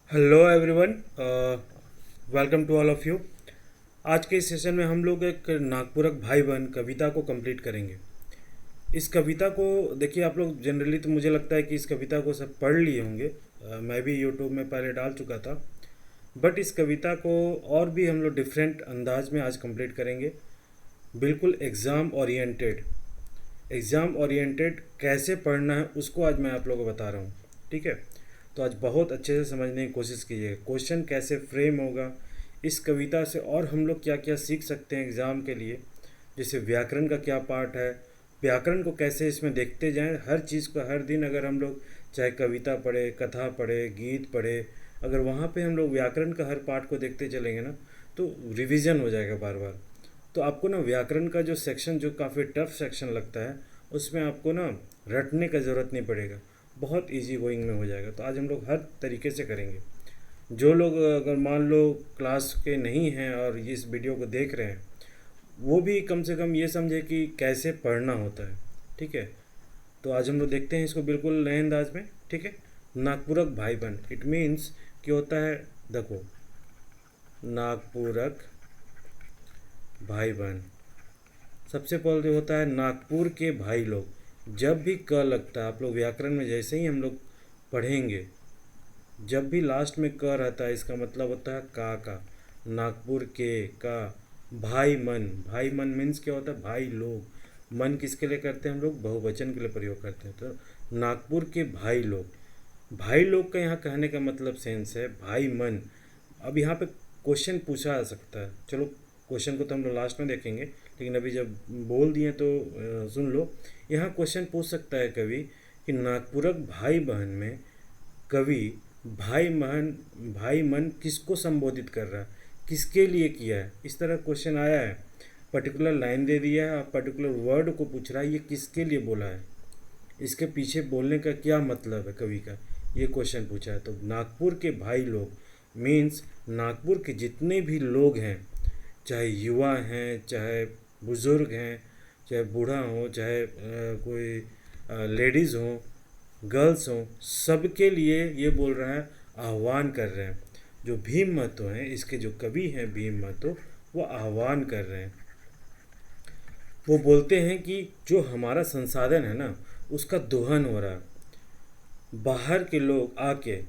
Hello everyone, welcome to all of you. आज के इस सेशन में हम लोग एक नागपुरक भाई बहन कविता को कंप्लीट करेंगे। इस कविता को देखिए, आप लोग जनरली तो मुझे लगता है कि इस कविता को सब पढ़ लिए होंगे। मैं भी यूट्यूब में पहले डाल चुका था, बट इस कविता को और भी हम लोग डिफरेंट अंदाज में आज कंप्लीट करेंगे। बिल्कुल एग्ज़ाम ओरिएंटेड कैसे पढ़ना है उसको आज मैं आप लोगों को बता रहा हूँ। ठीक है, तो आज बहुत अच्छे से समझने की कोशिश कीजिएगा क्वेश्चन कैसे फ्रेम होगा इस कविता से, और हम लोग क्या क्या सीख सकते हैं एग्ज़ाम के लिए। जैसे व्याकरण का क्या पार्ट है, व्याकरण को कैसे इसमें देखते जाएं। हर चीज़ को हर दिन अगर हम लोग चाहे कविता पढ़े, कथा पढ़े, गीत पढ़े, अगर वहाँ पे हम लोग व्याकरण का हर पार्ट को देखते चलेंगे ना, तो रिवीजन हो जाएगा बार बार। तो आपको ना व्याकरण का जो सेक्शन जो काफ़ी टफ सेक्शन लगता है, उसमें आपको ना रटने का ज़रूरत नहीं पड़ेगा, बहुत इजी गोइंग में हो जाएगा। तो आज हम लोग हर तरीके से करेंगे। जो लोग अगर मान लो क्लास के नहीं हैं और इस वीडियो को देख रहे हैं, वो भी कम से कम ये समझे कि कैसे पढ़ना होता है। ठीक है, तो आज हम लोग देखते हैं इसको बिल्कुल नए अंदाज में। ठीक है, नागपुरक भाई बहन, इट मीन्स कि होता है, देखो, नागपुरक भाई बहन। सबसे पहले होता है नागपुर के भाई लोग। जब भी क लगता है, आप लोग व्याकरण में जैसे ही हम लोग पढ़ेंगे, जब भी लास्ट में क रहता है, इसका मतलब होता है का। नागपुर के का। भाई मन, भाई मन मीन्स क्या होता है, भाई लोग। मन किसके लिए करते हैं हम लोग, बहुवचन के लिए प्रयोग करते हैं। तो नागपुर के भाई लोग, भाई लोग का यहाँ कहने का मतलब सेंस है भाई मन। अब यहाँ पे क्वेश्चन पूछा जा सकता है, चलो क्वेश्चन को तो हम लोग लास्ट में देखेंगे, लेकिन अभी जब बोल दिए तो सुन लो। यहाँ क्वेश्चन पूछ सकता है कवि कि नागपुरक भाई बहन में कवि भाई मन किसको संबोधित कर रहा है, किसके लिए किया है। इस तरह क्वेश्चन आया है, पर्टिकुलर लाइन दे दिया है, पर्टिकुलर वर्ड को पूछ रहा है, ये किसके लिए बोला है, इसके पीछे बोलने का क्या मतलब है कवि का, ये क्वेश्चन पूछा है। तो नागपुर के भाई लोग मीन्स नागपुर के जितने भी लोग हैं, चाहे युवा हैं, चाहे बुज़ुर्ग हैं, चाहे बूढ़ा हो, चाहे कोई लेडीज़ हो, गर्ल्स हों, सबके लिए ये बोल रहा है, आह्वान कर रहे हैं। जो भीम महतो हैं, इसके जो कवि हैं भीम महतो, वो आह्वान कर रहे हैं। वो बोलते हैं कि जो हमारा संसाधन है ना, उसका दोहन हो रहा है। बाहर के लोग आके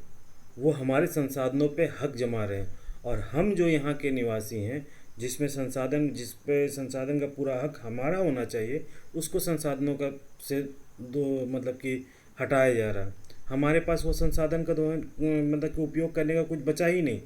वो हमारे संसाधनों पे हक जमा रहे हैं, और हम जो यहाँ के निवासी हैं, जिस पे संसाधन का पूरा हक हमारा होना चाहिए, उसको संसाधनों का से दो मतलब कि हटाया जा रहा है। हमारे पास वो संसाधन का दोहन मतलब कि उपयोग करने का कुछ बचा ही नहीं।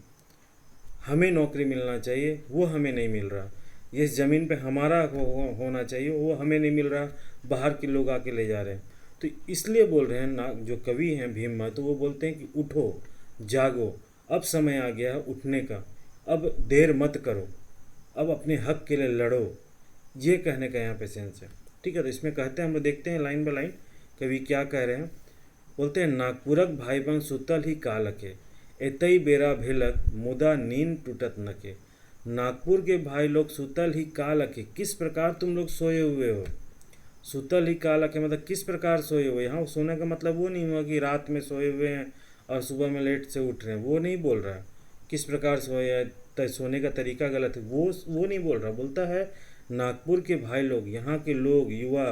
हमें नौकरी मिलना चाहिए, वो हमें नहीं मिल रहा। ये ज़मीन पे हमारा होना चाहिए, वो हमें नहीं मिल रहा, बाहर के लोग आके ले जा रहे हैं। तो इसलिए बोल रहे हैं ना, जो कवि हैं भीम महतो, वो बोलते हैं कि उठो, जागो, अब समय आ गया है उठने का, अब देर मत करो, अब अपने हक के लिए लड़ो। ये कहने का यहाँ पे सेंस है। ठीक है, तो इसमें कहते हैं, हम लोग देखते हैं लाइन बाय लाइन कवि क्या कह रहे हैं। बोलते हैं, नागपुरक भाई बहन सुतल ही कालके, एतई बेरा भेलक मुदा नींद टूटत नके। नागपुर के भाई लोग सुतल ही कालके, किस प्रकार तुम लोग सोए हुए हो। सुतल ही कालके मतलब किस प्रकार सोए हुए। यहाँ सोने का मतलब वो नहीं हुआ कि रात में सोए हुए हैं और सुबह में लेट से उठ रहे हैं, वो नहीं बोल रहा। किस प्रकार सोए है, सोने का तरीका गलत है, वो नहीं बोल रहा। बोलता है नागपुर के भाई लोग, यहाँ के लोग, युवा,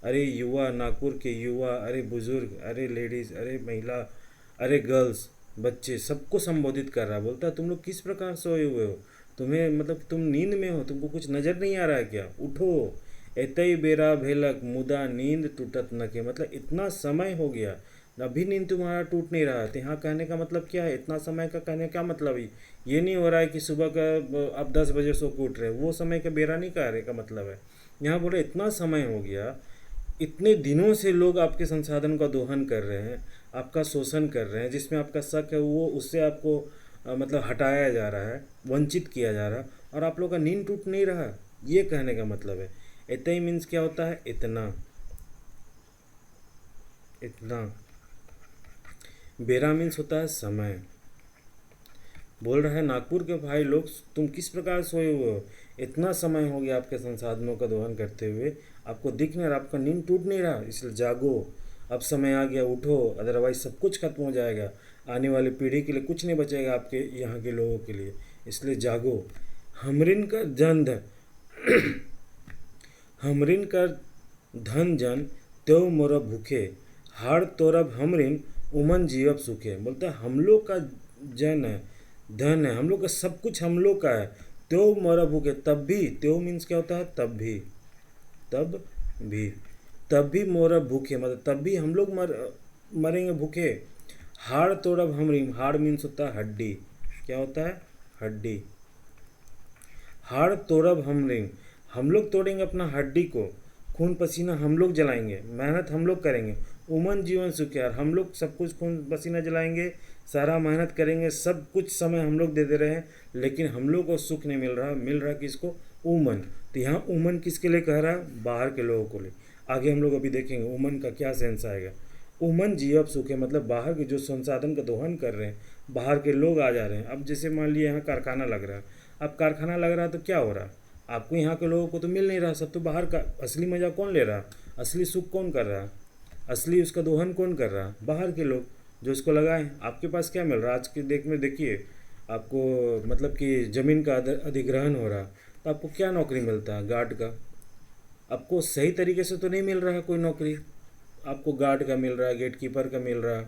अरे युवा, नागपुर के युवा, अरे बुज़ुर्ग, अरे लेडीज़, अरे महिला, अरे गर्ल्स, बच्चे, सबको संबोधित कर रहा है। बोलता है तुम लोग किस प्रकार सोए हुए हो, तुम्हें मतलब तुम नींद में हो, तुमको कुछ नज़र नहीं आ रहा है क्या, उठो। एतई बेरा भेलक मुदा नींद टूटत न के, मतलब इतना समय हो गया, अभी नींद तुम्हारा टूट नहीं रहा है। तो यहाँ कहने का मतलब क्या है, इतना समय का कहने का मतलब ये नहीं हो रहा है कि सुबह का आप 10 बजे सो के उठ रहे हो, वो समय का बेरा नहीं कहने का मतलब है। यहाँ बोले इतना समय हो गया, इतने दिनों से लोग आपके संसाधन का दोहन कर रहे हैं, आपका शोषण कर रहे हैं, जिसमें आपका शक है वो उससे आपको मतलब हटाया जा रहा है, वंचित किया जा रहा है, और आप लोग का नींद टूट नहीं रहा। ये कहने का मतलब है। इतना ही मीन्स क्या होता है, इतना। इतना बेरा मीन्स होता है समय। बोल रहा है नागपुर के भाई लोग, तुम किस प्रकार सोए हुए हो, इतना समय हो गया आपके संसाधनों का दोहन करते हुए, आपको दिख नहीं रहा, आपका नींद टूट नहीं रहा, इसलिए जागो, अब समय आ गया, उठो, अदरवाइज सब कुछ खत्म हो जाएगा। आने वाली पीढ़ी के लिए कुछ नहीं बचेगा आपके यहाँ के लोगों के लिए। इसलिए जागो। हमरिन का जन धन हमरिन का धन जन त्यों मोर भूखे, हाड़ तोरब हमरिन उमन जीवब सूखे। बोलता है हम लोग का जन है, धन है, हम लोग का सब कुछ हम लोग का है। त्यो मोरा भूखे, तब भी, त्यो मीन्स क्या होता है, तब भी, तब भी, तब भी मोरा भूखे मतलब तब भी हम लोग मरेंगे भूखे। हाड़ तोड़ब हमरिन, हाड़ मीन्स होता है हड्डी, क्या होता है, हड्डी। हाड़ तोड़ब हमरिन, हम लोग तोड़ेंगे अपना हड्डी को, खून पसीना हम लोग जलाएंगे, मेहनत हम लोग करेंगे। उमन जीवन सुखियार, हम लोग सब कुछ खून पसीना जलाएंगे, सारा मेहनत करेंगे, सब कुछ समय हम लोग दे दे रहे हैं, लेकिन हम लोग को सुख नहीं मिल रहा किसको, उमन। तो यहाँ उमन किसके लिए कह रहा है, बाहर के लोगों को लिए। आगे हम लोग अभी देखेंगे उमन का क्या सेंस आएगा। उमन जीवब सुखे मतलब बाहर के जो संसाधन का दोहन कर रहे हैं, बाहर के लोग आ जा रहे हैं। अब जैसे मान लिया यहाँ कारखाना लग रहा है, अब कारखाना लग रहा है तो क्या हो रहा है, आपको यहाँ के लोगों को तो मिल नहीं रहा, सब तो बाहर का। असली मज़ा कौन ले रहा, असली सुख कौन कर रहा, असली उसका दोहन कौन कर रहा, बाहर के लोग जो इसको लगाएं। आपके पास क्या मिल रहा है आज के देखिए आपको, मतलब कि ज़मीन का अधिग्रहण हो रहा, तो आपको क्या नौकरी मिलता है, गार्ड का। आपको सही तरीके से तो नहीं मिल रहा है कोई नौकरी, आपको गार्ड का मिल रहा है, गेट कीपर का मिल रहा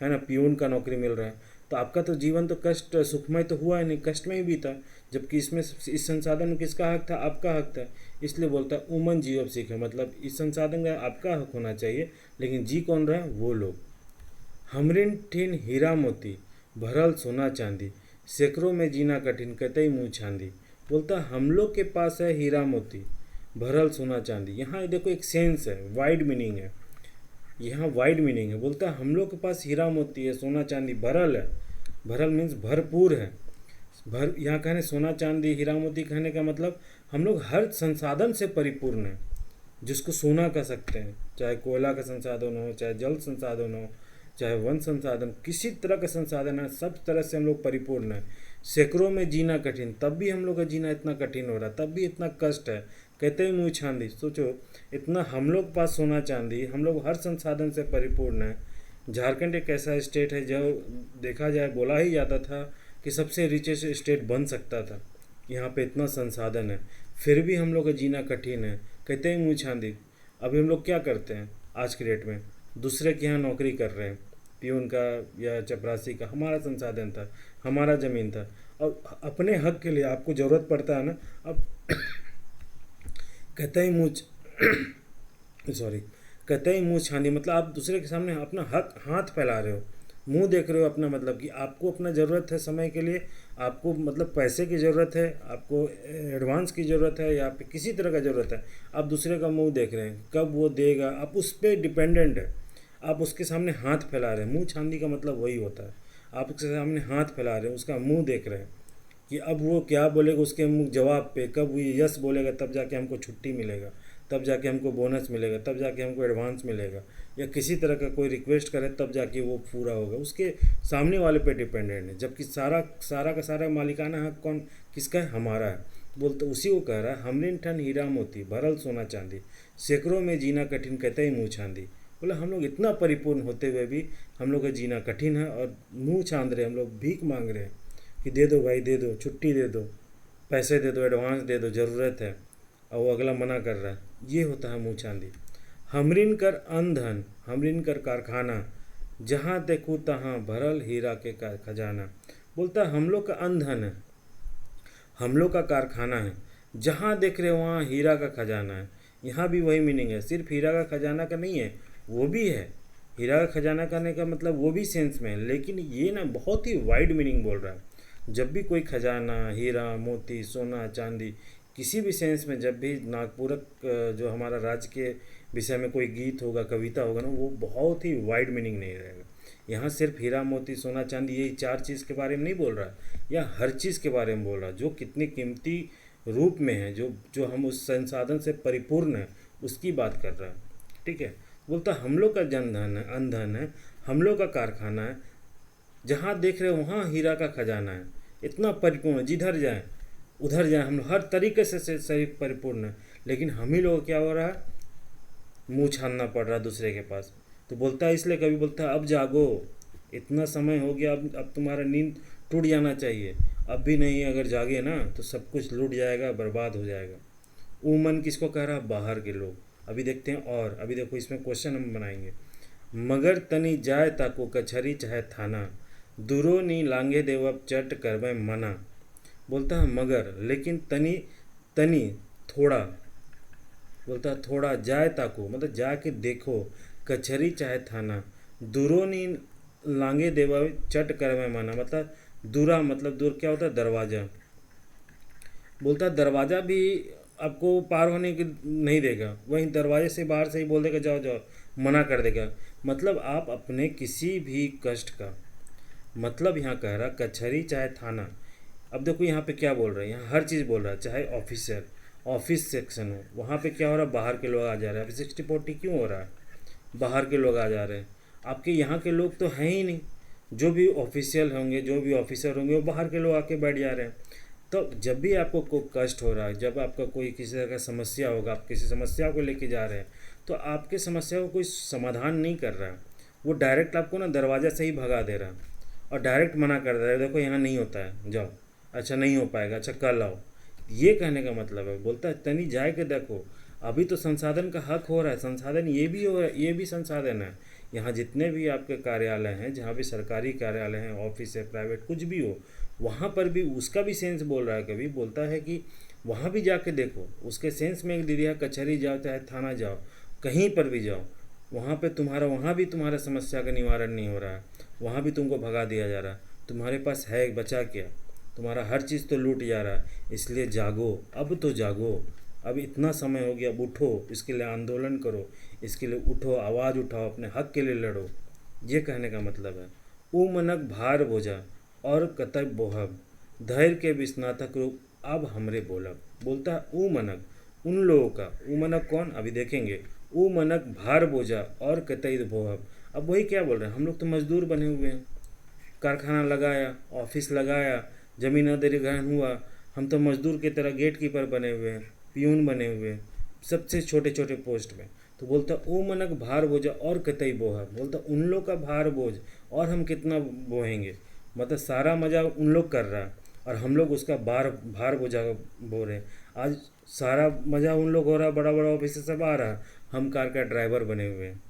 है ना, पियून का नौकरी मिल रहा है। तो आपका तो जीवन तो कष्ट सुखमय तो हुआ ही नहीं, कष्ट में ही बीता। जबकि इसमें इस संसाधन में किसका हक था, आपका हक था। इसलिए बोलता है उमन जीवब सीखे, मतलब इस संसाधन का आपका हक होना चाहिए, लेकिन जी कौन रहा, वो लोग। हमरिन ठिन हीरा मोती, भरल सोना चांदी, सैकड़ों में जीना कठिन, कतई मुँह छांदी। बोलता हम लोग के पास है हीरा मोती, भरल सोना चांदी। यहाँ देखो एक सेंस है, वाइड मीनिंग है, यहाँ वाइड मीनिंग है। बोलता है हम लोग के पास हीरा मोती है, सोना चांदी, भरल है, भरल मीन्स भरपूर है। यहाँ कहने सोना चांदी हीरा मोती कहने का मतलब हम लोग हर संसाधन से परिपूर्ण है, जिसको सोना कह सकते हैं, चाहे कोयला का संसाधन हो, चाहे जल संसाधन हो, चाहे वन संसाधन, किसी तरह का संसाधन है, सब तरह से हम लोग परिपूर्ण है। सैकड़ों में जीना कठिन, तब भी हम लोग का जीना इतना कठिन हो रहा, तब भी इतना कष्ट है, कहते ही मुँह छांदी। सोचो इतना हम लोग के पास सोना चांदी, हम लोग हर संसाधन से परिपूर्ण है। झारखंड एक ऐसा स्टेट है जो देखा जाए, बोला ही जाता था कि सबसे रिचेस्ट स्टेट बन सकता था, यहाँ पे इतना संसाधन है, फिर भी हम लोग का जीना कठिन है, कहते ही मुँह छांदी। अभी हम लोग क्या करते हैं आज के डेट में, दूसरे के यहाँ नौकरी कर रहे हैं, पियून का या चपरासी का। हमारा संसाधन था, हमारा ज़मीन था, और अपने हक के लिए आपको ज़रूरत पड़ता है ना, अब कहते ही मुँह सॉरी कहते ही मुँह छांदी मतलब आप दूसरे के सामने अपना हक हाथ फैला रहे हो, मुंह देख रहे हो अपना, मतलब कि आपको अपना ज़रूरत है समय के लिए, आपको मतलब पैसे की ज़रूरत है, आपको एडवांस की ज़रूरत है, या फिर किसी तरह का ज़रूरत है, आप दूसरे का मुंह देख रहे हैं, कब वो देगा, आप उस पर डिपेंडेंट है, आप उसके सामने हाथ फैला रहे हैं। मुँह छांदी का मतलब वही होता है, आप उसके सामने हाथ फैला रहे हैं, उसका मुँह देख रहे हैं कि अब वो क्या बोलेगा, उसके मुँह जवाब पे कब वो यस बोलेगा, तब जाके हमको छुट्टी मिलेगा, तब जाके हमको बोनस मिलेगा, तब जाके हमको एडवांस मिलेगा, या किसी तरह का कोई रिक्वेस्ट करे तब जाके वो पूरा होगा, उसके सामने वाले पे डिपेंडेंट है। जबकि सारा का सारा मालिकाना हक कौन किसका है, हमारा है। बोलते उसी को कह रहा है हमरिन ठन हीरा मोती, भरल सोना चांदी, सैकड़ों में जीना कठिन, कहते ही मुँह छांदी। बोला हम लोग इतना परिपूर्ण होते हुए भी हम लोग का जीना कठिन है, और मुँह छांद रहे, हम लोग भीख मांग रहे हैं कि दे दो भाई, दे दो, छुट्टी दे दो, पैसे दे दो, एडवांस दे दो, ज़रूरत है, और वो अगला मना कर रहा है। ये होता है मुँह चांदी। हमरिन कर अनधन, हमरिन कर कारखाना, जहाँ देखूँ तहाँ भरल हीरा के खजाना। बोलता हम लोग का अनधन है, हम लोग का कारखाना है, जहाँ देख रहे हो वहाँ हीरा का खजाना है। यहाँ भी वही मीनिंग है, सिर्फ हीरा का खजाना का नहीं है, वो भी है, हीरा का खजाना करने का मतलब वो भी सेंस में है, लेकिन ये ना बहुत ही वाइड मीनिंग बोल रहा है। जब भी कोई खजाना, हीरा मोती, सोना चांदी, किसी भी सेंस में जब भी नागपुरक जो हमारा राज्य के विषय में कोई गीत होगा, कविता होगा ना, वो बहुत ही वाइड मीनिंग नहीं रहेगा। यहाँ सिर्फ हीरा मोती सोना चांदी यही चार चीज़ के बारे में नहीं बोल रहा, या हर चीज़ के बारे में बोल रहा, जो कितनी कीमती रूप में है, जो हम उस संसाधन से परिपूर्ण है, उसकी बात कर रहा है। ठीक है, बोलता हम लोग का जनधन है, अनधन है, हम लोग का कारखाना है, जहाँ देख रहे हो वहाँ हीरा का खजाना है, इतना परिपूर्ण, जिधर जाए उधर जाए, हम हर तरीके से सही परिपूर्ण है, लेकिन हम ही लोग क्या हो रहा है, मुँह छानना पड़ रहा है दूसरे के पास। तो बोलता है इसलिए कभी बोलता है अब जागो, इतना समय हो गया, अब तुम्हारा नींद टूट जाना चाहिए, अब भी नहीं अगर जागे ना तो सब कुछ लूट जाएगा, बर्बाद हो जाएगा। मन किसको कह रहा? बाहर के लोग। अभी देखते हैं, और अभी देखो इसमें क्वेश्चन हम बनाएंगे। मगर तनी जाय ताको कचहरी चाहे थाना, दूरो नी लांगे देव अब चट करवे मना। बोलता है मगर, लेकिन तनी, तनी थोड़ा, बोलता है थोड़ा, जाए ताको मतलब जाके देखो, कचहरी चाहे थाना, दूरो नी लांगे देवा चट करवे मना, मतलब दूरा मतलब दूर क्या होता है? दरवाज़ा। बोलता है दरवाज़ा भी आपको पार होने की नहीं देगा, वहीं दरवाजे से बाहर से ही बोल देगा जाओ जाओ, मना कर देगा। मतलब आप अपने किसी भी कष्ट का, मतलब यहाँ कह रहा कचहरी चाहे थाना। अब देखो यहाँ पे क्या बोल रहे हैं, यहाँ हर चीज़ बोल रहा है, चाहे ऑफिसर, ऑफिस सेक्शन हो, वहाँ पे क्या हो रहा है? बाहर के लोग आ जा रहे हैं। 60-40 क्यों हो रहा है? बाहर के लोग आ जा रहे हैं। आपके यहाँ के लोग तो हैं ही नहीं, जो भी ऑफिशियल होंगे, जो भी ऑफिसर होंगे, वो बाहर के लोग आके बैठ जा रहे हैं। तो जब भी आपको कोई कष्ट हो रहा है, जब आपका कोई किसी तरह का समस्या होगा, आप किसी समस्या को लेके जा रहे हैं, तो आपके समस्या को कोई समाधान नहीं कर रहा है, वो डायरेक्ट आपको ना दरवाज़ा से ही भगा दे रहा है और डायरेक्ट मना कर दे रहा है, देखो यहाँ नहीं होता है, जाओ, अच्छा नहीं हो पाएगा, अच्छा कल आओ। ये कहने का मतलब है, बोलता है तनी जाए के देखो, अभी तो संसाधन का हक हो रहा है, संसाधन ये भी हो रहा है, ये भी संसाधन है। यहाँ जितने भी आपके कार्यालय हैं, जहाँ भी सरकारी कार्यालय हैं, ऑफिस है, प्राइवेट, कुछ भी हो, वहाँ पर भी उसका भी सेंस बोल रहा है। कभी बोलता है कि वहाँ भी जाके देखो, उसके सेंस में एक दे दिया, कचहरी जाओ चाहे थाना जाओ, कहीं पर भी जाओ, वहाँ पे तुम्हारा, वहाँ भी तुम्हारा समस्या का निवारण नहीं हो रहा है, वहाँ भी तुमको भगा दिया जा रहा है। तुम्हारे पास है बचा क्या? तुम्हारा हर चीज़ तो लूट जा रहा है। इसलिए जागो, अब तो जागो, अब इतना समय हो गया, अब उठो, इसके लिए आंदोलन करो, इसके लिए उठो, आवाज़ उठाओ, अपने हक के लिए लड़ो। ये कहने का मतलब है। ऊ मनक भार बोझा और कतब बोहब, धैर्य के विस्नातक रूप अब हमरे बोलब। बोलता है ऊ मनक, उन लोगों का, ऊ मनक कौन? अभी देखेंगे। ऊ मनक भार बोझा और कतई बोहब। अब वही क्या बोल रहे हैं, हम लोग तो मजदूर बने हुए हैं, कारखाना लगाया, ऑफिस लगाया, जमीन अधिग्रहण हुआ, हम तो मजदूर की तरह गेट कीपर बने हुए हैं, पियून बने हुए हैं, सबसे छोटे छोटे पोस्ट में। तो बोलता ओ मनक भार बोझा और कतई बोहा, बोलता उन लोग का भार बोझ और हम कितना बोहेंगे, मतलब सारा मज़ा उन लोग कर रहा है और हम लोग उसका भार बोझा बो रहे हैं। आज सारा मज़ा उन लोग हो रहा है, बड़ा बड़ा ऑफिस से सब आ रहा है, हम कार का ड्राइवर बने हुए हैं।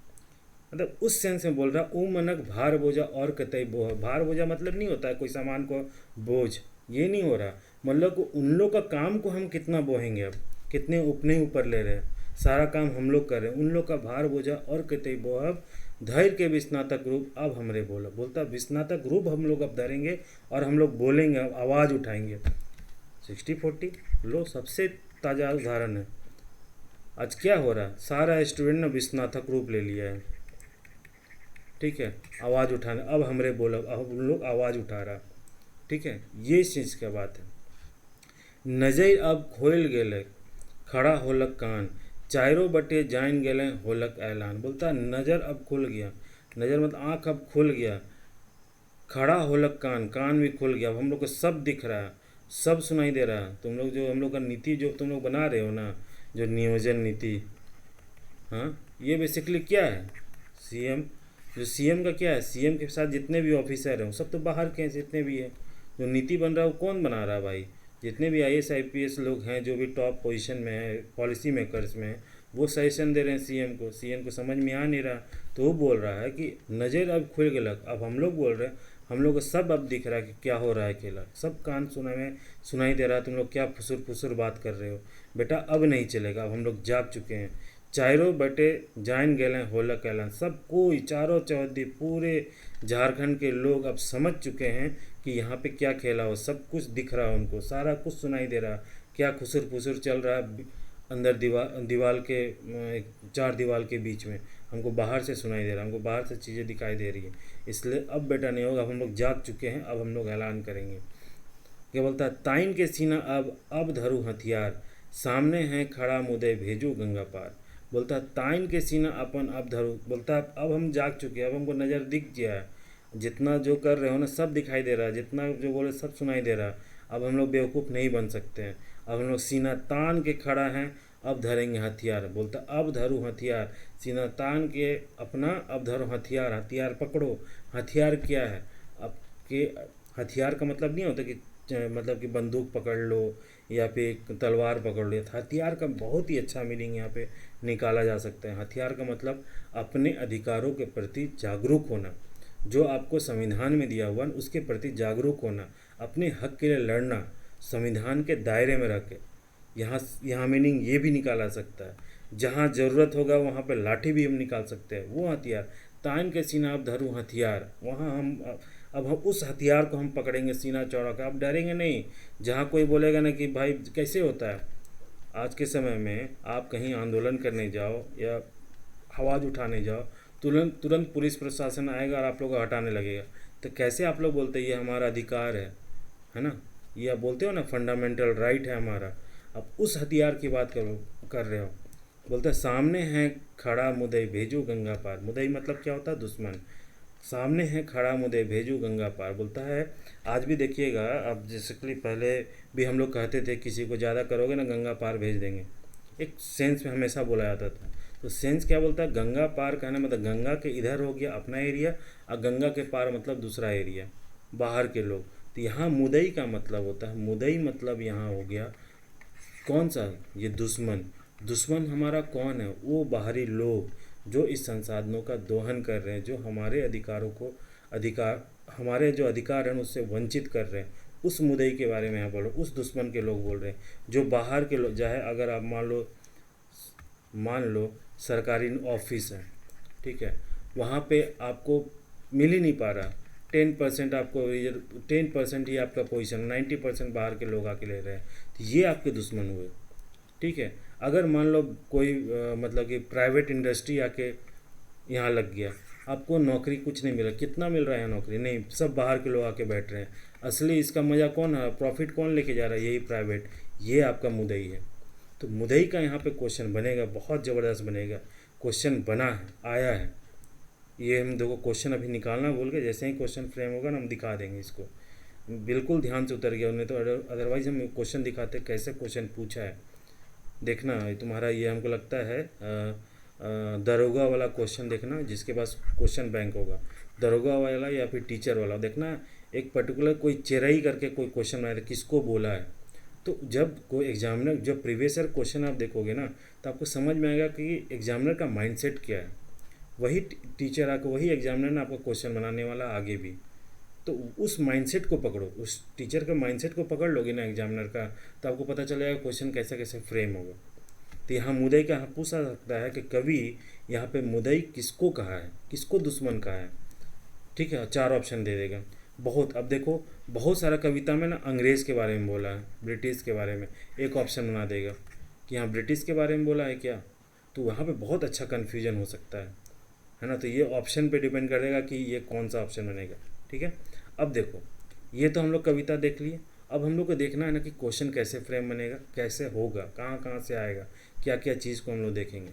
मतलब उस सेंस में बोल रहा ओ मनक भार बोझा और कतई बोह। भार बोझा मतलब नहीं होता है कोई सामान को बोझ, ये नहीं हो रहा, मतलब उन लोग का काम को हम कितना बोहेंगे, अब कितने अपने ऊपर ले रहे हैं, सारा काम हम लोग कर रहे हैं, उन लोग का भार बोझा और कतई बोहब, धैर्य के विस्नातक रूप अब हमरे बोला। बोलता विस्नातक रूप हम लोग अब धरेंगे और हम लोग बोलेंगे, आवाज़ उठाएंगे। 60-40 लो, सबसे ताज़ा उदाहरण है। आज क्या हो रहा है, सारा स्टूडेंट ने विस्नातक रूप ले लिया है, ठीक है, आवाज़ उठाना, अब हमरे बोला, अब उन लोग आवाज़ उठा रहा, ठीक है, ये इस चीज़ की बात है। नजर अब खोल गेले, खड़ा होलक कान, चारों बटे जान गेले होलक ऐलान। बोलता नज़र अब खुल गया, नज़र मतलब आँख अब खुल गया, खड़ा होलक कान, कान भी खुल गया, अब हम लोग को सब दिख रहा है, सब सुनाई दे रहा है। तुम लोग जो हम लोग का नीति जो तुम लोग बना रहे हो ना, जो नियोजन नीति, हाँ, ये बेसिकली क्या है, सीएम, जो सीएम का क्या है, सीएम के साथ जितने भी ऑफिसर हैं सब तो बाहर के हैं, जितने भी हैं, जो नीति बन रहा है वो कौन बना रहा है भाई? जितने भी आईएएस आईपीएस लोग हैं, जो भी टॉप पोजीशन में है, पॉलिसी मेकर्स में, वो सजेशन दे रहे हैं सीएम को, सीएम को समझ में आ नहीं रहा, तो वो बोल रहा है कि नज़र अब खुल गलक। अब हम लोग बोल रहे हैं, हम लोग को सब अब दिख रहा है कि क्या हो रहा है, अकेला सब कान सुनाई दे रहा है, तुम लोग क्या फुसुर फुसुर बात कर रहे हो, बेटा अब नहीं चलेगा, अब हम लोग जाग चुके हैं, चारों बटे जान गए होला कैलान। सब कोई, चारों चौहद्दी, पूरे झारखंड के लोग अब समझ चुके हैं कि यहाँ पे क्या खेला हो, सब कुछ दिख रहा है उनको, सारा कुछ सुनाई दे रहा, क्या खुसुर फुसुर चल रहा है अंदर दीवार के, चार दीवार के बीच में, हमको बाहर से सुनाई दे रहा, हमको बाहर से चीज़ें दिखाई दे रही है। इसलिए अब बेटा नहीं होगा, अब हम लोग जाग चुके हैं, अब हम लोग ऐलान करेंगे। क्या बोलता है, ताइन के सीना अब धरू हथियार, सामने है खड़ा मुदय भेजू गंगा पार। बोलता है ताइन के सीना अपन अब धरू, बोलता है अब हम जाग चुके हैं, अब हमको नज़र दिख गया है, जितना जो कर रहे हो ना सब दिखाई दे रहा है, जितना जो बोले सब सुनाई दे रहा है, अब हम लोग बेवकूफ़ नहीं बन सकते हैं, अब हम लोग सीना तान के खड़ा हैं, अब धरेंगे हथियार। बोलता अब धरू हथियार, सीना तान के अपना अब धरो हथियार, हथियार पकड़ो, हथियार क्या है आपके? हथियार का मतलब नहीं होता कि मतलब कि बंदूक पकड़ लो या फिर एक तलवार पकड़ लो। हथियार का बहुत ही अच्छा मीनिंग यहाँ पे निकाला जा सकता है। हथियार का मतलब अपने अधिकारों के प्रति जागरूक होना, जो आपको संविधान में दिया हुआ है उसके प्रति जागरूक होना, अपने हक के लिए लड़ना, संविधान के दायरे में रख के। यहाँ यहाँ मीनिंग ये भी निकाला सकता है, जहाँ ज़रूरत होगा वहाँ पे लाठी भी हम निकाल सकते हैं। वो हथियार तान के सीना अब धरूँ हथियार, वहाँ हम अब हम उस हथियार को हम पकड़ेंगे सीना चौड़ा का। अब डरेंगे नहीं। जहाँ कोई बोलेगा ना कि भाई कैसे होता है, आज के समय में आप कहीं आंदोलन करने जाओ या आवाज़ उठाने जाओ, तुरंत तुरंत पुलिस प्रशासन आएगा और आप लोग को हटाने लगेगा। तो कैसे आप लोग बोलते ये हमारा अधिकार है ना? ये आप बोलते हो ना फंडामेंटल राइट है हमारा। अब उस हथियार की बात कर रहे हो। बोलते हैं सामने है खड़ा मुदई भेजो गंगा पार। मुदई मतलब क्या होता है? दुश्मन। सामने है खड़ा मुदई भेजो गंगा पार बोलता है। आज भी देखिएगा, अब जैसे कि पहले भी हम लोग कहते थे किसी को ज़्यादा करोगे ना गंगा पार भेज देंगे, एक सेंस में हमेशा बोला जाता था। तो सेंस क्या बोलता है? गंगा पार कहना मतलब गंगा के इधर हो गया अपना एरिया, और गंगा के पार मतलब दूसरा एरिया, बाहर के लोग। तो यहाँ मुदई का मतलब होता है, मुदई मतलब यहाँ हो गया कौन सा? ये दुश्मन। दुश्मन हमारा कौन है? वो बाहरी लोग जो इस संसाधनों का दोहन कर रहे हैं, जो हमारे अधिकारों को हमारे जो अधिकार हैं उससे वंचित कर रहे हैं। उस मुद्दे के बारे में यहाँ बोल रहे, उस दुश्मन के लोग बोल रहे हैं, जो बाहर के लोग। चाहे अगर आप मान लो सरकारी ऑफिस है, ठीक है, वहाँ पे आपको मिल ही नहीं पा रहा 10% आपको, 10% ही आपका पोजीशन, 90% बाहर के लोग आके ले रहे हैं। तो ये आपके दुश्मन हुए, ठीक है। अगर मान लो कोई मतलब कि प्राइवेट इंडस्ट्री आके यहाँ लग गया, आपको नौकरी कुछ नहीं मिला। कितना मिल रहा है नौकरी? नहीं, सब बाहर के लोग आके बैठ रहे हैं। असली इसका मज़ा कौन है? प्रॉफिट कौन लेके जा रहा है? यही प्राइवेट। ये आपका मुद्दई है। तो मुद्दई का यहाँ पे क्वेश्चन बनेगा, बहुत ज़बरदस्त बनेगा। क्वेश्चन बना है, आया है। ये हम देखो क्वेश्चन अभी निकालना भूल गए, जैसे ही क्वेश्चन फ्रेम होगा ना हम दिखा देंगे इसको। बिल्कुल ध्यान से उतर गया, नहीं तो अदरवाइज़ हम क्वेश्चन दिखाते कैसे क्वेश्चन पूछा है। देखना तुम्हारा ये हमको लगता है दरोगा वाला क्वेश्चन देखना, जिसके पास क्वेश्चन बैंक होगा, दरोगा वाला या फिर टीचर वाला। देखना एक पर्टिकुलर कोई चेरई करके कोई क्वेश्चन आया था, किसको बोला है। तो जब कोई एग्जामिनर, जब प्रीवियस ईयर क्वेश्चन आप देखोगे ना, तो आपको समझ में आएगा कि एग्जामिनर का माइंडसेट क्या है। वही टीचर आकर, वही एग्जामिनर ने आपको क्वेश्चन बनाने वाला आगे भी। तो उस माइंडसेट को पकड़ो, उस टीचर का माइंडसेट को पकड़ लोगे ना एग्जामिनर का, तो आपको पता चलेगा क्वेश्चन कैसे कैसे फ्रेम होगा। तो यहाँ मुद्दई का पूछा सकता है कि कवि यहाँ पे मुद्दई किसको कहा है, किसको दुश्मन कहा है, ठीक है। 4 ऑप्शन दे देगा। बहुत, अब देखो बहुत सारा कविता में ना अंग्रेज़ के बारे में बोला है, ब्रिटिश के बारे में, एक ऑप्शन बना देगा कि यहाँ ब्रिटिश के बारे में बोला है क्या। तो वहाँ पे बहुत अच्छा कन्फ्यूजन हो सकता है ना। तो ये ऑप्शन पे डिपेंड करेगा कि ये कौन सा ऑप्शन बनेगा, ठीक है। अब देखो, ये तो हम लोग कविता देख लिए। अब हम लोग को देखना है ना कि क्वेश्चन कैसे फ्रेम बनेगा, कैसे होगा, कहाँ कहाँ से आएगा, क्या क्या चीज़ को हम लोग देखेंगे।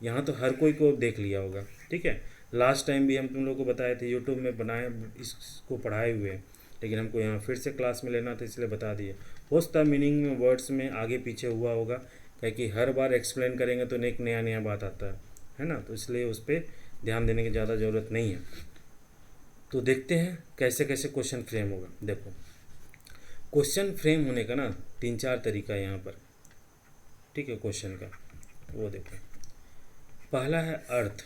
यहाँ तो हर कोई को देख लिया होगा, ठीक है। लास्ट टाइम भी हम तुम लोग को बताए थे, यूट्यूब में बनाए, इसको पढ़ाए हुए हैं, लेकिन हमको यहाँ फिर से क्लास में लेना था इसलिए बता दिए। हो सकता है मीनिंग में वर्ड्स में आगे पीछे हुआ होगा, क्योंकि हर बार एक्सप्लेन करेंगे तो एक नया नया बात आता है ना। तो इसलिए उस पर ध्यान देने की ज़्यादा ज़रूरत नहीं है। तो देखते हैं कैसे कैसे क्वेश्चन फ्रेम होगा। देखो क्वेश्चन फ्रेम होने का ना 3-4 तरीका है यहाँ पर, ठीक है, क्वेश्चन का। वो देखो, पहला है अर्थ,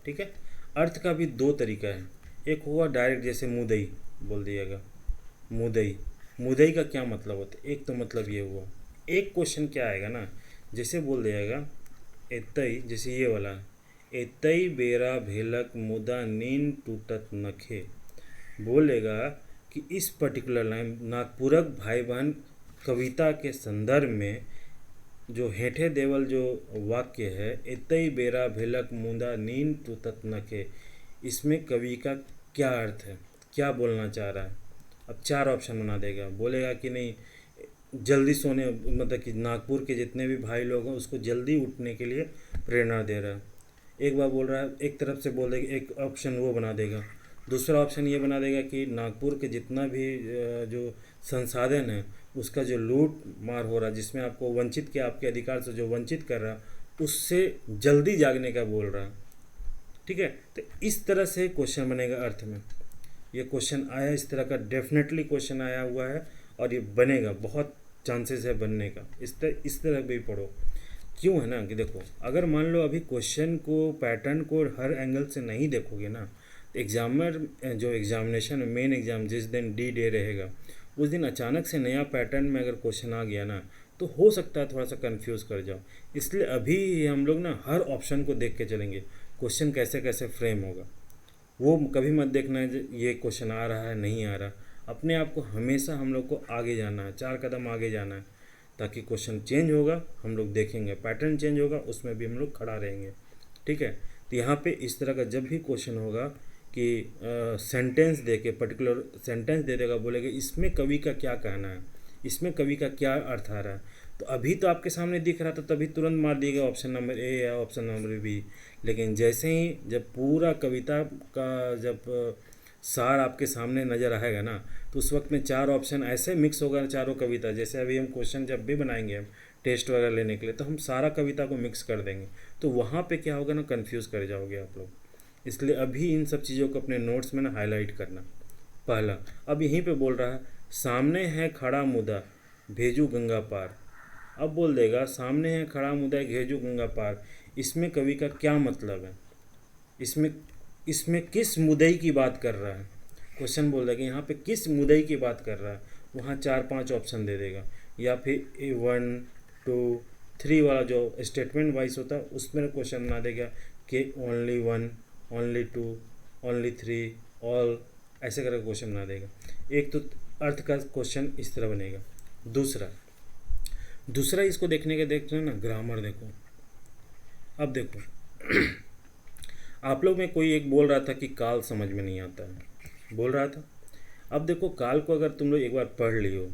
ठीक है। अर्थ का भी 2 तरीका है। एक हुआ डायरेक्ट, जैसे मुदई बोल दिएगा, मुदई। मुदई का क्या मतलब होता है? एक तो मतलब ये हुआ। एक क्वेश्चन क्या आएगा ना, जैसे बोल दिएगा एतई, जैसे ये वाला, एतई बेरा भेलक मुदा नींद टूटत नखे। बोलेगा कि इस पर्टिकुलर लाइन नागपुरक भाई बहन कविता के संदर्भ में जो हेठे देवल जो वाक्य है, एतई बेरा भेलक मुदा नींद टूटत नखे, इसमें कवि का क्या अर्थ है, क्या बोलना चाह रहा है। अब 4 ऑप्शन बना देगा। बोलेगा कि नहीं जल्दी सोने, मतलब कि नागपुर के जितने भी भाई लोग हैं उसको जल्दी उठने के लिए प्रेरणा दे रहा है। एक बार बोल रहा है, एक तरफ से बोल देगा, एक ऑप्शन वो बना देगा। दूसरा ऑप्शन ये बना देगा कि नागपुर के जितना भी जो संसाधन है उसका जो लूट मार हो रहा है, जिसमें आपको वंचित किया, आपके अधिकार से जो वंचित कर रहा है, उससे जल्दी जागने का बोल रहा है। ठीक है। तो इस तरह से क्वेश्चन बनेगा अर्थ में। ये क्वेश्चन आया इस तरह का, डेफिनेटली क्वेश्चन आया हुआ है और ये बनेगा, बहुत चांसेस है बनने का। इस तरह भी पढ़ो। क्यों है ना कि देखो, अगर मान लो अभी क्वेश्चन को, पैटर्न को हर एंगल से नहीं देखोगे ना, तो एग्जामर जो एग्जामिनेशन मेन एग्जाम जिस दिन D-Day रहेगा, उस दिन अचानक से नया पैटर्न में अगर क्वेश्चन आ गया ना, तो हो सकता है थोड़ा सा कंफ्यूज कर जाओ। इसलिए अभी हम लोग ना हर ऑप्शन को देख के चलेंगे, क्वेश्चन कैसे कैसे फ्रेम होगा। वो कभी मत देखना है ये क्वेश्चन आ रहा है नहीं आ रहा। अपने आप को हमेशा हम लोग को आगे जाना है, 4 कदम आगे जाना है, ताकि क्वेश्चन चेंज होगा हम लोग देखेंगे, पैटर्न चेंज होगा उसमें भी हम लोग खड़ा रहेंगे। ठीक है। तो यहाँ पे इस तरह का जब भी क्वेश्चन होगा कि सेंटेंस दे के, पर्टिकुलर सेंटेंस दे देगा, बोलेगा इसमें कवि का क्या कहना है, इसमें कवि का क्या अर्थ आ रहा है, तो अभी तो आपके सामने दिख रहा था, तभी तुरंत मार दिएगा ऑप्शन नंबर A या ऑप्शन नंबर B। लेकिन जैसे ही जब पूरा कविता का जब सार आपके सामने नज़र आएगा ना, तो उस वक्त में 4 ऑप्शन ऐसे मिक्स होगा, चारों कविता। जैसे अभी हम क्वेश्चन जब भी बनाएंगे हम टेस्ट वगैरह लेने के लिए, तो हम सारा कविता को मिक्स कर देंगे, तो वहाँ पे क्या होगा ना, कंफ्यूज कर जाओगे आप लोग। इसलिए अभी इन सब चीज़ों को अपने नोट्स में ना हाईलाइट करना। पहला, अब यहीं पे बोल रहा है, सामने है खड़ा मुदा भेजू गंगा पार। अब बोल देगा सामने है खड़ा मुदा भेजू गंगा पार, इसमें कवि का क्या मतलब है, इसमें इसमें किस मुदई की बात कर रहा है। क्वेश्चन बोल देगा यहाँ पे किस मुदई की बात कर रहा है, वहाँ 4-5 ऑप्शन दे देगा, या फिर 1, 2, 3 वाला जो स्टेटमेंट वाइज होता है उसमें क्वेश्चन बना देगा कि ओनली 1, ओनली 2, ओनली 3, ऑल, ऐसे करके क्वेश्चन बना देगा। एक तो अर्थ का क्वेश्चन इस तरह बनेगा। दूसरा इसको देखने के देखते हैं ना, ग्रामर देखो। अब देखो आप लोग में कोई एक बोल रहा था कि काल समझ में नहीं आता है, बोल रहा था। अब देखो काल को अगर तुम लोग एक बार पढ़ लियो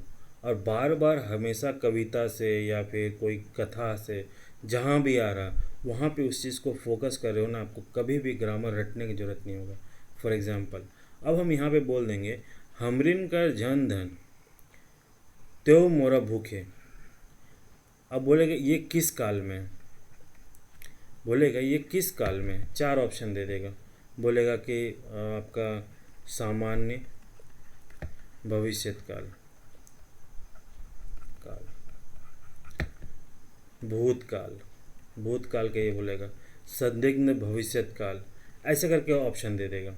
और बार बार हमेशा कविता से या फिर कोई कथा से जहाँ भी आ रहा वहाँ पे उस चीज़ को फोकस कर रहे हो ना, आपको कभी भी ग्रामर रटने की ज़रूरत नहीं होगा। फॉर एग्ज़ाम्पल, अब हम यहाँ पे बोल देंगे हमरिन कर जन धन त्यो मोरा भूखे। अब बोलेगा ये किस काल में, बोलेगा ये किस काल में, 4 ऑप्शन दे देगा। बोलेगा कि आपका सामान्य, भविष्यकाल, काल, भूतकाल, भूतकाल का ये बोलेगा, संदिग्ध भविष्यकाल, ऐसे करके ऑप्शन दे देगा।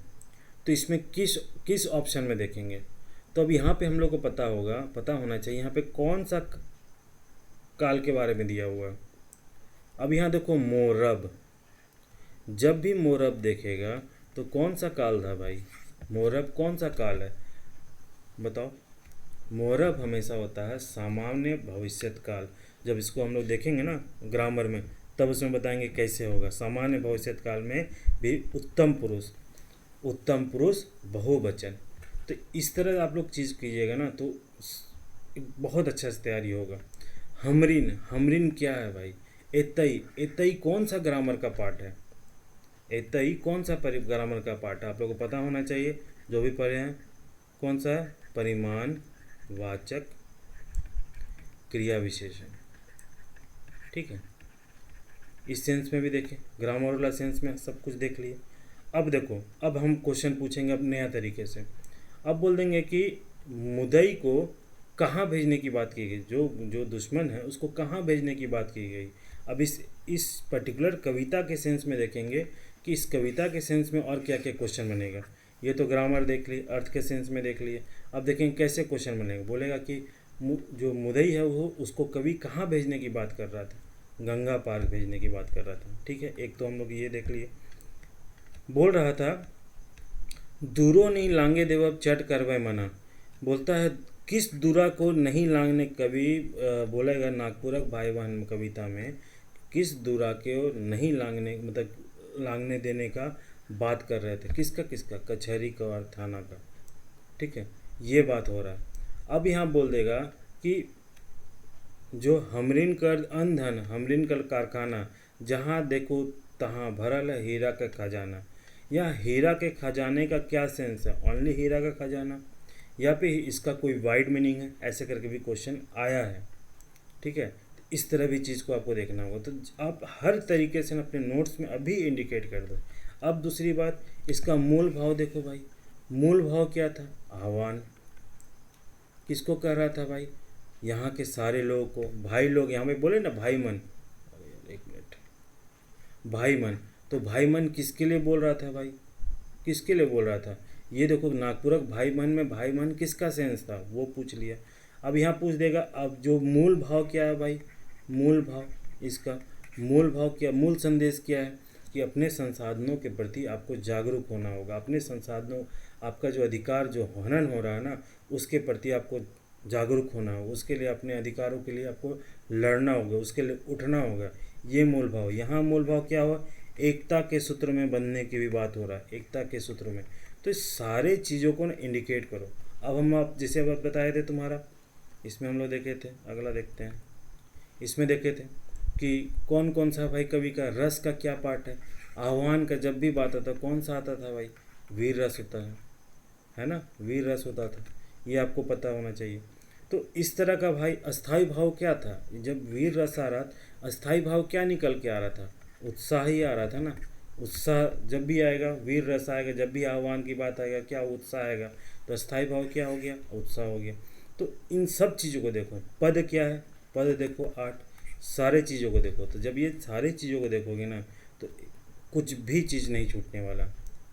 तो इसमें किस किस ऑप्शन में देखेंगे, तो अब यहाँ पे हम लोग को पता होगा, पता होना चाहिए यहाँ पे कौन सा काल के बारे में दिया हुआ है। अब यहाँ देखो मोरब, जब भी मोरब देखेगा तो कौन सा काल था भाई, मोरब कौन सा काल है बताओ। मोरब हमेशा होता है सामान्य भविष्यत काल। जब इसको हम लोग देखेंगे ना ग्रामर में, तब उसमें बताएंगे कैसे होगा। सामान्य भविष्यत काल में भी उत्तम पुरुष बहुवचन। तो इस तरह आप लोग चीज़ कीजिएगा ना तो बहुत अच्छा से तैयारी होगा। हमरिन क्या है भाई, एतई कौन सा ग्रामर का पार्ट है, एतई कौन सा ग्रामर का पार्ट है, आप लोगों को पता होना चाहिए जो भी पढ़े हैं। कौन सा है, परिमाण वाचक क्रिया विशेषण। ठीक है, इस सेंस में भी देखें, ग्रामर वाला सेंस में सब कुछ देख लिए। अब देखो, अब हम क्वेश्चन पूछेंगे अब नया तरीके से। अब बोल देंगे कि मुदई को कहाँ भेजने की बात की गई, जो दुश्मन है उसको कहाँ भेजने की बात की गई। अब इस पर्टिकुलर कविता के सेंस में देखेंगे कि इस कविता के सेंस में और क्या क्या क्वेश्चन बनेगा। ये तो ग्रामर देख लिए, अर्थ के सेंस में देख लिए। अब देखेंगे कैसे क्वेश्चन बनेगा। बोलेगा कि जो मुदई है वो उसको कवि कहाँ भेजने की बात कर रहा था, गंगा पार भेजने की बात कर रहा था। ठीक है, एक तो हम लोग ये देख लिए। बोल रहा था दूरो नहीं लांगे देव अब चट करवे मना। बोलता है किस दूरा को नहीं लांगने, कवि बोलेगा नागपुरक भाई बहन कविता में किस दूरा के नहीं लांगने, मतलब लांगने देने का बात कर रहे थे। किसका, कचहरी का और थाना का। ठीक है, ये बात हो रहा है। अब यहाँ बोल देगा कि जो हमरिन कर अंधन, हमरिन कर कारखाना, जहाँ देखो तहाँ भरल है हीरा का खजाना। यह हीरा के खजाने का क्या सेंस है, ओनली हीरा का खजाना, या फिर इसका कोई वाइड मीनिंग है, ऐसे करके भी क्वेश्चन आया है। ठीक है, इस तरह भी चीज़ को आपको देखना होगा। तो आप हर तरीके से अपने नोट्स में अभी इंडिकेट कर दो। अब दूसरी बात, इसका मूल भाव देखो भाई, मूल भाव क्या था? आह्वान। किसको कह रहा था भाई? यहाँ के सारे लोगों को, भाई लोग, यहाँ पे बोले ना भाई मन, अरे यार एक मिनट, भाई मन, तो भाई मन किसके लिए बोल रहा था भाई? किसके लिए बोल रहा था? ये देखो, नागपुरक भाई मन में भाई मन किसका सेंस था वो पूछ लिया। अब यहाँ पूछ देगा, अब जो मूल भाव क्या है भाई? मूल भाव, इसका मूल भाव क्या, मूल संदेश क्या है? कि अपने संसाधनों के प्रति आपको जागरूक होना होगा। अपने संसाधनों, आपका जो अधिकार जो हनन हो रहा है ना, उसके प्रति आपको जागरूक होना होगा। उसके लिए, अपने अधिकारों के लिए आपको लड़ना होगा, उसके लिए उठना होगा। ये मूल भाव। यहाँ मूल भाव क्या हुआ? एकता के सूत्र में बंधने की भी बात हो रहा है, एकता के सूत्र में। तो इस सारे चीज़ों को ना इंडिकेट करो। अब हम, आप जैसे अब बताए थे तुम्हारा, इसमें हम लोग देखे थे, अगला देखते हैं। इसमें देखे थे कि कौन कौन सा भाई कवि का रस का क्या पार्ट है। आह्वान का जब भी बात आता, कौन सा आता था भाई? वीर रस होता है ना, वीर रस होता था। ये आपको पता होना चाहिए। तो इस तरह का भाई अस्थाई भाव क्या था? जब वीर रस आ रहा था, अस्थाई भाव क्या निकल के आ रहा था? उत्साह ही आ रहा था ना। उत्साह जब भी आएगा, वीर रस आएगा, जब भी आह्वान की बात आएगा, क्या उत्साह आएगा? तो अस्थाई भाव क्या हो गया? उत्साह हो गया। तो इन सब चीज़ों को देखो। पद क्या है? पद देखो 8। सारे चीज़ों को देखो। तो जब ये सारे चीज़ों को देखोगे ना, तो कुछ भी चीज़ नहीं छूटने वाला,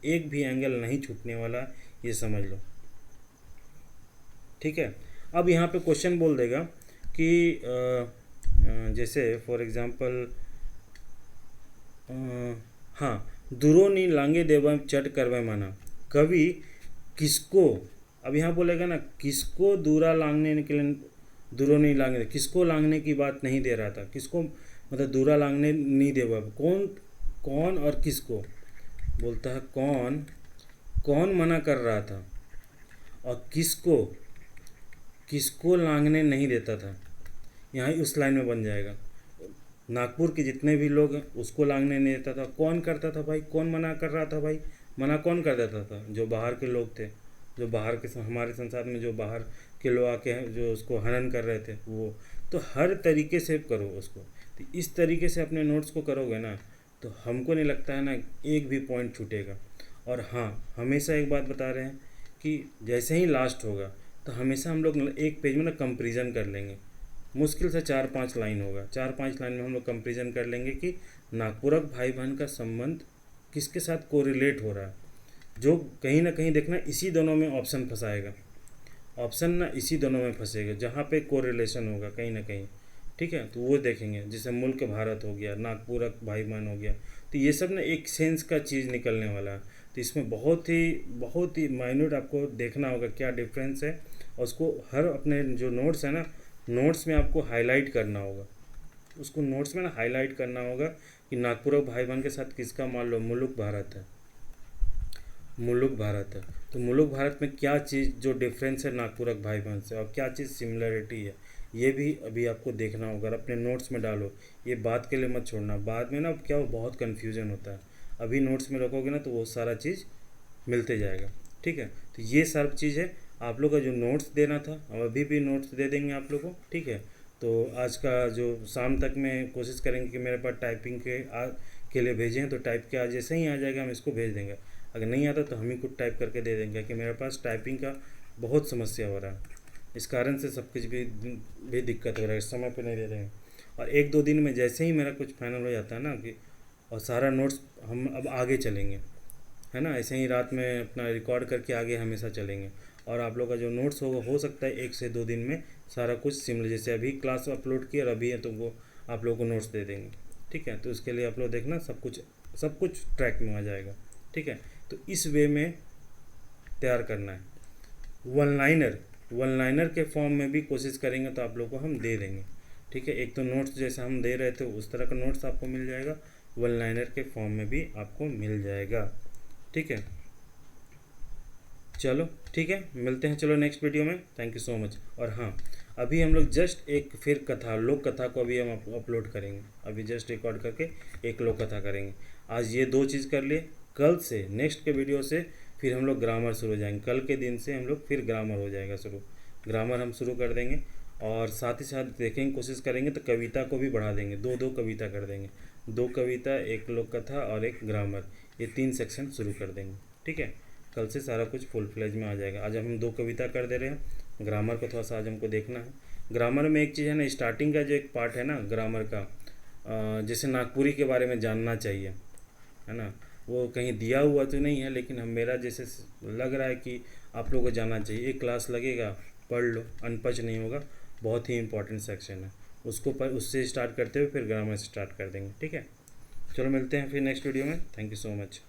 एक भी एंगल नहीं छूटने वाला, ये समझ लो। ठीक है। अब यहाँ पे क्वेश्चन बोल देगा कि जैसे फॉर एग्जांपल, हाँ, दुरो नी लांगे देवा चट करवे माना। कवि किसको, अब यहाँ बोलेगा ना, किसको दूरा लांगने के लिए, दूरो नहीं लांगने, किसको लांगने की बात नहीं दे रहा था। किसको मतलब दूरा लांगने नहीं देवा, कौन कौन और किसको बोलता है? कौन कौन मना कर रहा था और किसको किसको लांगने नहीं देता था। यहाँ उस लाइन में बन जाएगा। नागपुर के जितने भी लोग हैं उसको लांगने नहीं देता था। कौन करता था भाई? कौन मना कर रहा था भाई? मना कौन कर देता था? जो बाहर के लोग थे, जो बाहर के, हमारे संसार में जो बाहर के लोग आके जो उसको हनन कर रहे थे वो। तो हर तरीके से करो उसको। तो इस तरीके से अपने नोट्स को करोगे ना, तो हमको नहीं लगता है ना एक भी पॉइंट छूटेगा। और हाँ, हमेशा एक बात बता रहे हैं कि जैसे ही लास्ट होगा तो हमेशा हम लोग एक पेज में ना कंपेरिजन कर लेंगे। मुश्किल से 4-5 लाइन होगा, 4-5 लाइन में हम लोग कंपेरिजन कर लेंगे कि नागपुरक भाई बहन का संबंध किसके साथ कोरिलेट हो रहा है। जो कहीं ना कहीं देखना, इसी दोनों में ऑप्शन फंसाएगा। ऑप्शन ना इसी दोनों में फंसेगा जहाँ पे कोरिलेशन होगा कहीं ना कहीं। ठीक है, तो वो देखेंगे। जैसे मुल्क भारत हो गया, नागपुरक भाई बहन हो गया, तो ये सब ना एक सेंस का चीज़ निकलने वाला है। तो इसमें बहुत ही माइन्यूट आपको देखना होगा क्या डिफरेंस है, और उसको हर अपने जो नोट्स है ना, नोट्स में आपको हाईलाइट करना होगा। उसको नोट्स में ना हाईलाइट करना होगा कि नागपुरक भाई बहन के साथ किसका, मान लो मुल्क भारत है, मुल्क भारत है, तो मुल्क भारत में क्या चीज़ जो डिफरेंस है नागपुरक भाई बहन से, और क्या चीज़ सिमिलरिटी है, ये भी अभी आपको देखना होगा। अपने नोट्स में डालो, ये बात के लिए मत छोड़ना। बाद में ना क्या बहुत कन्फ्यूजन होता है। अभी नोट्स में रखोगे ना तो वो सारा चीज़ मिलते जाएगा। ठीक है, तो ये सब चीज़ है। आप लोग का जो नोट्स देना था, हम अभी भी नोट्स दे देंगे आप लोगों को। ठीक है, तो आज का जो शाम तक में कोशिश करेंगे कि मेरे पास टाइपिंग के लिए भेजें, तो टाइप के आज जैसे ही आ जाएगा हम इसको भेज देंगे। अगर नहीं आता तो हम ही खुद टाइप करके दे देंगे कि मेरे पास टाइपिंग का बहुत समस्या हो रहा है, इस कारण से सब कुछ भी दिक्कत हो रहा है, समय पे नहीं दे रहे हैं। और 1-2 दिन में जैसे ही मेरा कुछ फाइनल हो जाता है ना, कि और सारा नोट्स हम अब आगे चलेंगे, है ना, ऐसे ही रात में अपना रिकॉर्ड करके आगे हमेशा चलेंगे। और आप लोग का जो नोट्स होगा, हो सकता है 1 से 2 दिन में सारा कुछ सिमिलर, जैसे अभी क्लास अपलोड किया और अभी है तो वो आप लोगों को नोट्स दे देंगे। ठीक है, तो इसके लिए आप लोग देखना सब कुछ ट्रैक में आ जाएगा। ठीक है, तो इस वे में तैयार करना है। वन लाइनर के फॉर्म में भी कोशिश करेंगे तो आप लोग को हम दे देंगे। ठीक है, एक तो नोट्स जैसा हम दे रहे थे उस तरह का नोट्स आपको मिल जाएगा, वन लाइनर के फॉर्म में भी आपको मिल जाएगा। ठीक है, चलो ठीक है, मिलते हैं चलो नेक्स्ट वीडियो में। Thank you so much. और हाँ, अभी हम लोग जस्ट एक फिर कथा, लोक कथा को अभी हम अपलोड करेंगे। अभी जस्ट रिकॉर्ड करके एक लोक कथा करेंगे। आज ये 2 चीज़ कर लिए। कल से नेक्स्ट के वीडियो से फिर हम लोग ग्रामर शुरू हो जाएंगे। कल के दिन से हम लोग फिर ग्रामर हो जाएगा शुरू, ग्रामर हम शुरू कर देंगे। और साथ ही साथ देखेंगे, कोशिश करेंगे तो कविता को भी बढ़ा देंगे, 2-2 कविता कर देंगे। 2 कविता, 1 लोक कथा और 1 ग्रामर, ये 3 सेक्शन शुरू कर देंगे। ठीक है, कल से सारा कुछ फुल फ्लेज में आ जाएगा। आज हम 2 कविता कर दे रहे हैं। ग्रामर को थोड़ा सा आज हमको देखना है। ग्रामर में एक चीज़ है ना, स्टार्टिंग का जो एक पार्ट है ना ग्रामर का, जैसे नागपुरी के बारे में जानना चाहिए, है ना। वो कहीं दिया हुआ तो नहीं है, लेकिन हम मेरा जैसे लग रहा है कि आप लोगों को जानना चाहिए। एक क्लास लगेगा, पढ़ लो, अनपढ़ नहीं होगा। बहुत ही इंपॉर्टेंट सेक्शन है, उसको पर उससे स्टार्ट करते हुए फिर ग्रामर से स्टार्ट कर देंगे। ठीक है, चलो मिलते हैं फिर नेक्स्ट वीडियो में। Thank you so much.